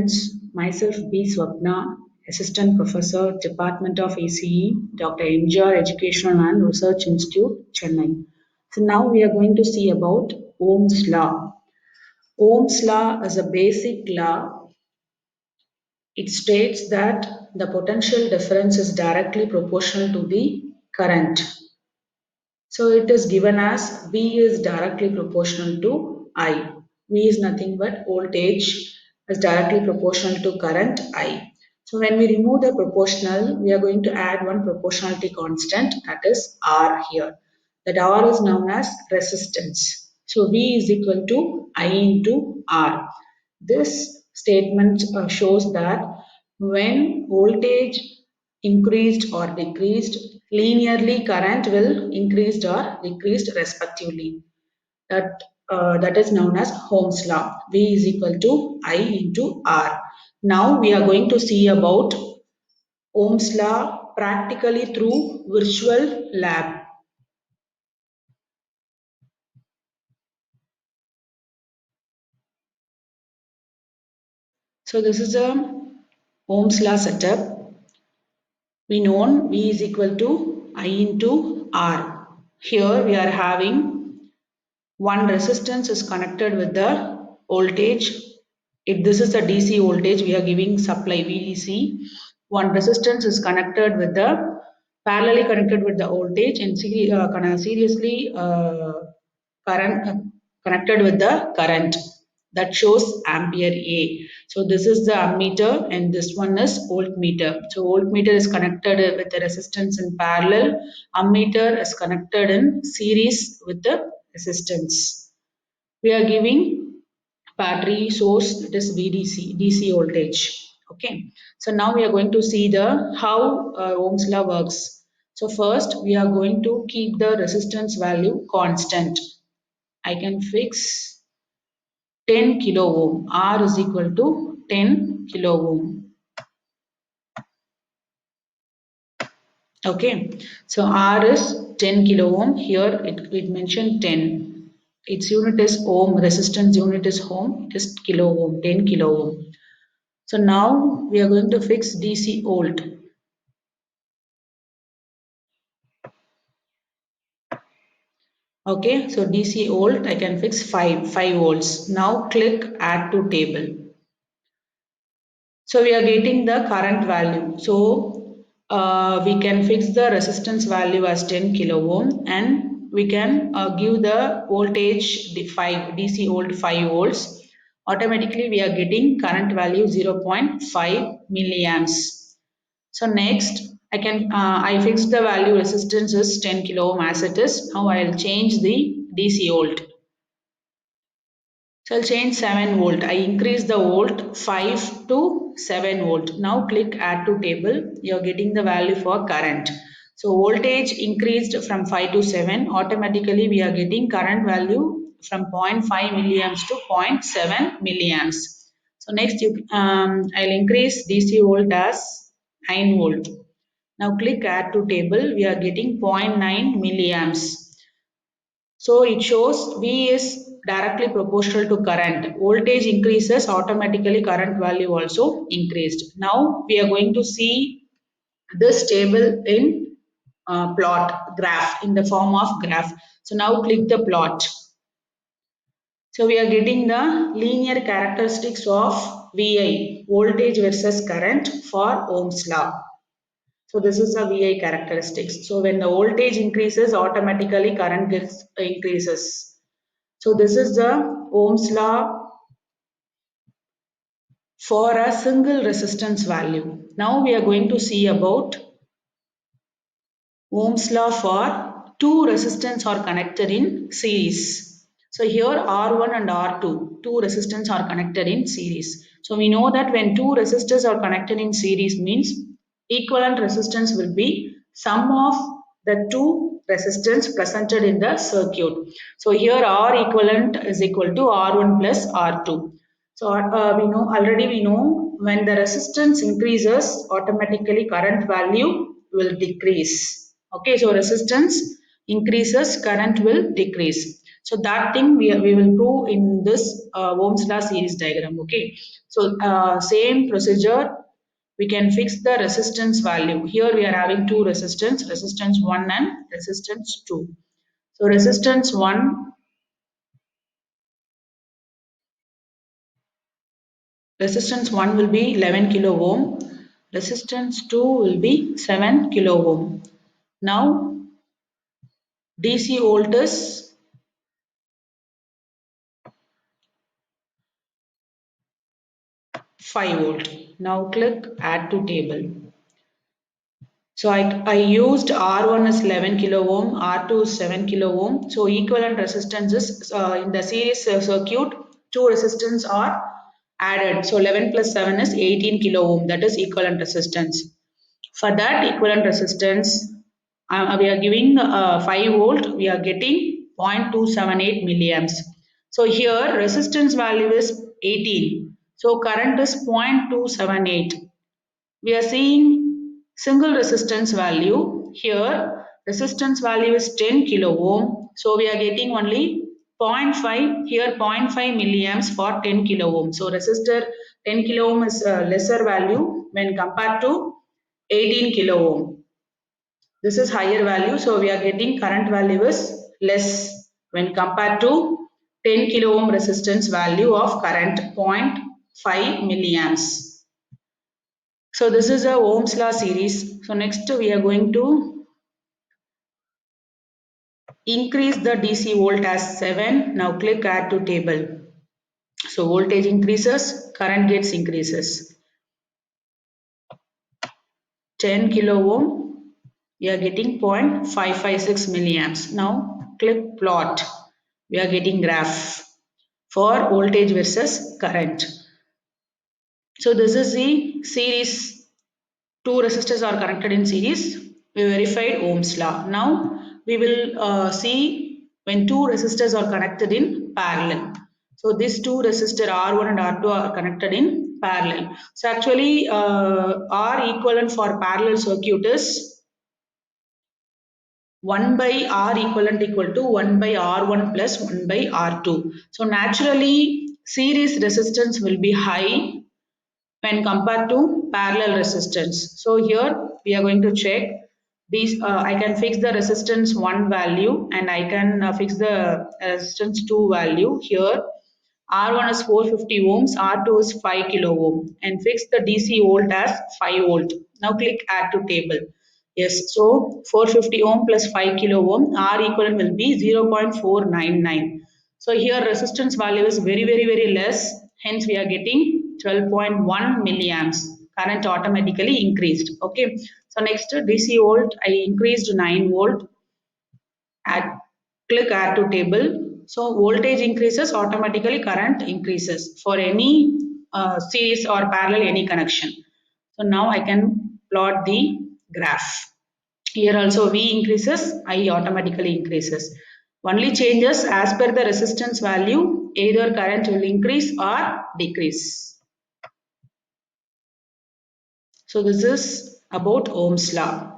students, myself B. Swapna, Assistant Professor, Department of ACE, Dr. MGR Educational and Research Institute, Chennai. So now we are going to see about Ohm's law. Ohm's law is a basic law. It states that the potential difference is directly proportional to the current. So it is given as V is directly proportional to I. V is nothing but voltage is directly proportional to current I. So when we remove the proportional, we are going to add one proportionality constant, that is R here. That R is known as resistance. So V is equal to I into R. This statement shows that when voltage increased or decreased, linearly current will increased or decreased respectively. That is known as Ohm's law. V is equal to I into R. Now we are going to see about Ohm's law practically through virtual lab. So this is a Ohm's law setup. We know V is equal to I into R. Here we are having one resistance is connected with the voltage. If this is a DC voltage, we are giving supply VDC. One resistance is connected with the parallelly connected with the voltage and seriously connected with the current that shows ampere A. So this is the ammeter and this one is voltmeter. So voltmeter is connected with the resistance in parallel. Ammeter is connected in series with the resistance. We are giving battery source, that is VDC, DC voltage. Okay. So now we are going to see the how Ohm's law works. So first we are going to keep the resistance value constant. I can fix 10 kilo ohm. R is equal to 10 kilo ohm. Okay, so R is 10 kilo ohm. Here it mentioned 10. Its unit is ohm, resistance unit is ohm, it is kilo ohm, 10 kilo ohm. So now we are going to fix DC volt. Okay, so DC volt I can fix 5 volts. Now click add to table. So we are getting the current value. So we can fix the resistance value as 10 kilo ohm and we can give the voltage the 5 DC volt 5 volts. Automatically we are getting current value 0.5 milliamps. So next I fixed the value resistance is 10 kilo ohm as it is. Now I will change the DC volt. So I'll change 7 volt. I increase the volt 5 to 7 volt. Now click add to table. You're getting the value for current. So voltage increased from 5 to 7. Automatically we are getting current value from 0.5 milliamps to 0.7 milliamps. So next I'll increase DC volt as 9 volt. Now click add to table. We are getting 0.9 milliamps. So it shows V is directly proportional to current. Voltage increases, automatically current value also increased. Now we are going to see this table in plot graph in the form of graph. So now click the plot. So we are getting the linear characteristics of VI, voltage versus current for Ohm's law. So this is the VI characteristics. So when the voltage increases, automatically current gets increases. So this is the Ohm's law for a single resistance value. Now we are going to see about Ohm's law for two resistance are connected in series. So here R1 and R2, two resistance are connected in series. So we know that when two resistors are connected in series means equivalent resistance will be sum of the two resistance presented in the circuit. So here R equivalent is equal to R1 plus R2. So we know when the resistance increases, automatically current value will decrease. Okay, so resistance increases, current will decrease. So that thing we will prove in this Ohm's law series diagram. Okay. So same procedure, we can fix the resistance value. Here we are having two resistance 1 and resistance 2. So resistance 1 will be 11 kilo ohm, resistance 2 will be 7 kilo ohm. Now DC volt is 5 volt. Now click add to table. So I used R1 is 11 kilo ohm, R2 is 7 kilo ohm. So equivalent resistances in the series circuit, two resistance are added. So 11 plus 7 is 18 kilo ohm. That is equivalent resistance. For that equivalent resistance, we are giving 5 volt. We are getting 0.278 milliamps. So here resistance value is 18. So current is 0.278. We are seeing single resistance value. Here resistance value is 10 kilo ohm. So we are getting only zero point 0.5, here 0.5 milliamps for 10 kilo ohm. So resistor 10 kilo ohm is a lesser value when compared to 18 kilo ohm. This is higher value, so we are getting current value is less when compared to 10 kilo ohm resistance value of current 0.5 milliamps. So this is a Ohm's law series. So next we are going to increase the DC volt as 7. Now click add to table. So voltage increases, current gets increases. 10 kilo ohm, we are getting 0.556 milliamps. Now click plot. We are getting graph for voltage versus current. So this is the series. Two resistors are connected in series. We verified Ohm's law. Now we will see when two resistors are connected in parallel. So these two resistors R1 and R2 are connected in parallel. So actually R equivalent for parallel circuit is 1 by R equivalent equal to 1 by R1 plus 1 by R2. So naturally series resistance will be high when compared to parallel resistance. So here we are going to check these. I can fix the resistance 1 value and I can fix the resistance 2 value. Here R1 is 450 ohms, R2 is 5 kilo ohm and fix the DC volt as 5 volt. Now click add to table. Yes, so 450 ohm plus 5 kilo ohm, R equivalent will be 0.499. So here resistance value is very less. Hence we are getting 12.1 milliamps. Current automatically increased. Okay. So next DC volt, I increased 9 volt. Click add to table. So voltage increases, automatically current increases for any series or parallel any connection. So now I can plot the graph. Here also V increases, I automatically increases. Only changes as per the resistance value, either current will increase or decrease. So this is about Ohm's law.